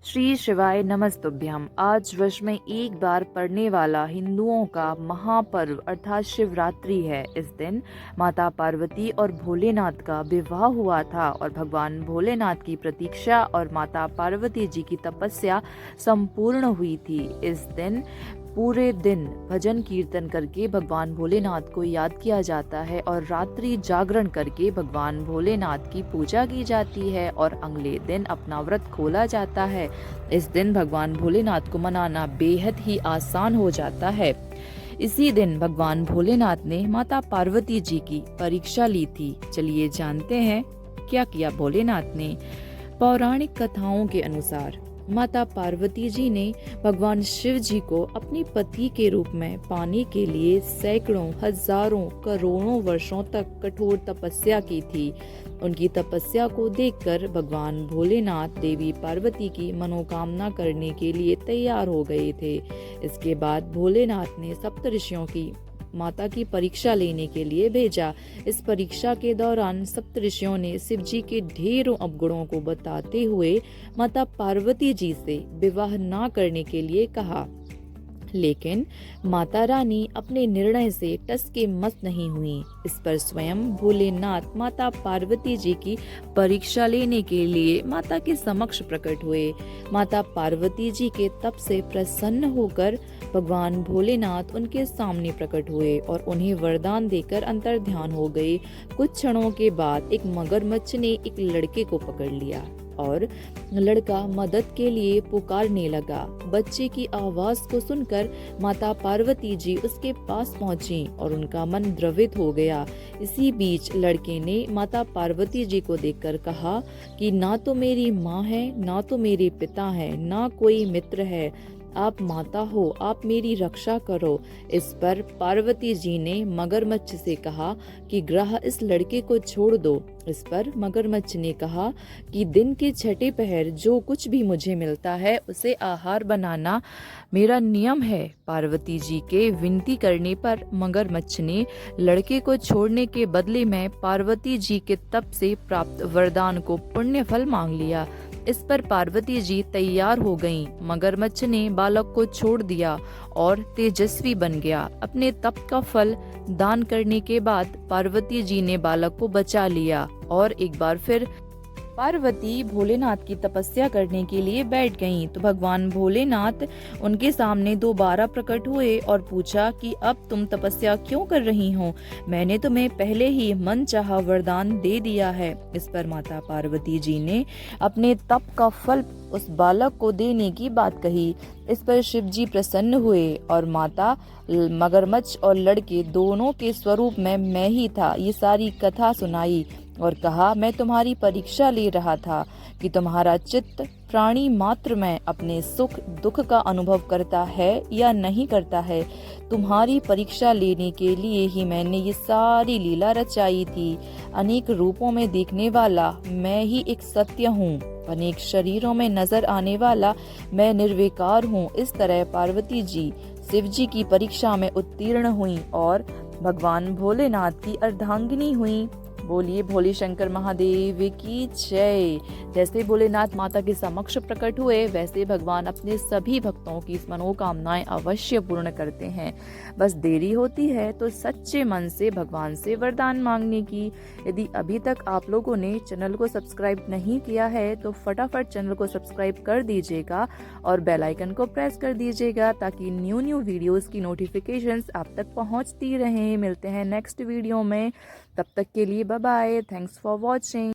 श्री शिवाय नमस्तुभ्यम। आज वर्ष में एक बार पड़ने वाला हिंदुओं का महापर्व अर्थात शिवरात्रि है। इस दिन माता पार्वती और भोलेनाथ का विवाह हुआ था और भगवान भोलेनाथ की प्रतीक्षा और माता पार्वती जी की तपस्या संपूर्ण हुई थी। इस दिन पूरे दिन भजन कीर्तन करके भगवान भोलेनाथ को याद किया जाता है और रात्रि जागरण करके भगवान भोलेनाथ की पूजा की जाती है और अगले दिन अपना व्रत खोला जाता है। इस दिन भगवान भोलेनाथ को मनाना बेहद ही आसान हो जाता है। इसी दिन भगवान भोलेनाथ ने माता पार्वती जी की परीक्षा ली थी। चलिए जानते हैं क्या किया भोलेनाथ ने। पौराणिक कथाओं के अनुसार माता पार्वती जी ने भगवान शिव जी को अपने पति के रूप में पाने के लिए सैकड़ों, हजारों, करोड़ों वर्षों तक कठोर तपस्या की थी। उनकी तपस्या को देखकर भगवान भोलेनाथ देवी पार्वती की मनोकामना करने के लिए तैयार हो गए थे। इसके बाद भोलेनाथ ने सप्तऋषियों की माता की परीक्षा लेने के लिए भेजा। इस परीक्षा के दौरान सप्तऋषियों ने शिव जी के ढेरों अवगुणों को बताते हुए माता पार्वती जी से विवाह न करने के लिए कहा, लेकिन माता रानी अपने निर्णय से टस के मस नहीं हुई। इस पर स्वयं भोलेनाथ माता पार्वती जी की परीक्षा लेने के लिए माता के समक्ष प्रकट हुए। माता पार्वती जी के तप से प्रसन्न होकर भगवान भोलेनाथ उनके सामने प्रकट हुए और उन्हें वरदान देकर अंतर्ध्यान हो गए। कुछ क्षणों के बाद एक मगरमच्छ ने एक लड़के को पकड़ लिया और लड़का मदद के लिए पुकारने लगा। बच्चे की आवाज को सुनकर माता पार्वती जी उसके पास पहुंची और उनका मन द्रवित हो गया। इसी बीच लड़के ने माता पार्वती जी को देखकर कहा कि ना तो मेरी माँ है, ना तो मेरे पिता है, ना कोई मित्र है। आप माता हो, आप मेरी रक्षा करो। इस पर पार्वती जी ने मगरमच्छ से कहा कि ग्रह इस लड़के को छोड़ दो। इस पर मगरमच्छ ने कहा कि दिन के छठे पहर जो कुछ भी मुझे मिलता है उसे आहार बनाना मेरा नियम है। पार्वती जी के विनती करने पर मगरमच्छ ने लड़के को छोड़ने के बदले में पार्वती जी के तप से प्राप्त वरदान को पुण्य फल मांग लिया। इस पर पार्वती जी तैयार हो गईं। मगरमच्छ ने बालक को छोड़ दिया और तेजस्वी बन गया। अपने तप का फल दान करने के बाद पार्वती जी ने बालक को बचा लिया और एक बार फिर पार्वती भोलेनाथ की तपस्या करने के लिए बैठ गईं। तो भगवान भोलेनाथ उनके सामने दोबारा प्रकट हुए और पूछा कि अब तुम तपस्या क्यों कर रही हो? मैंने तुम्हें पहले ही मनचाहा वरदान दे दिया है। इस पर माता पार्वती जी ने अपने तप का फल उस बालक को देने की बात कही। इस पर शिव जी प्रसन्न हुए और माता, मगरमच्छ और लड़के दोनों के स्वरूप में मैं ही था ये सारी कथा सुनाई और कहा, मैं तुम्हारी परीक्षा ले रहा था कि तुम्हारा चित्त प्राणी मात्र में अपने सुख दुख का अनुभव करता है या नहीं करता है। तुम्हारी परीक्षा लेने के लिए ही मैंने ये सारी लीला रचाई थी। अनेक रूपों में देखने वाला मैं ही एक सत्य हूँ, अनेक शरीरों में नजर आने वाला मैं निर्विकार हूँ। इस तरह पार्वती जी शिव जी की परीक्षा में उत्तीर्ण हुई और भगवान भोलेनाथ की अर्धांगिनी हुई। बोलिए भोले शंकर महादेव की जय। जैसे भोलेनाथ माता के समक्ष प्रकट हुए वैसे भगवान अपने सभी भक्तों की मनोकामनाएं अवश्य पूर्ण करते हैं। बस देरी होती है तो सच्चे मन से भगवान से वरदान मांगने की। यदि अभी तक आप लोगों ने चैनल को सब्सक्राइब नहीं किया है तो फटाफट चैनल को सब्सक्राइब कर दीजिएगा और बेल आइकन को प्रेस कर दीजिएगा ताकि न्यू वीडियोस की नोटिफिकेशंस आप तक पहुंचती रहें। मिलते हैं नेक्स्ट वीडियो में, तब तक के लिए bye bye. Thanks for watching.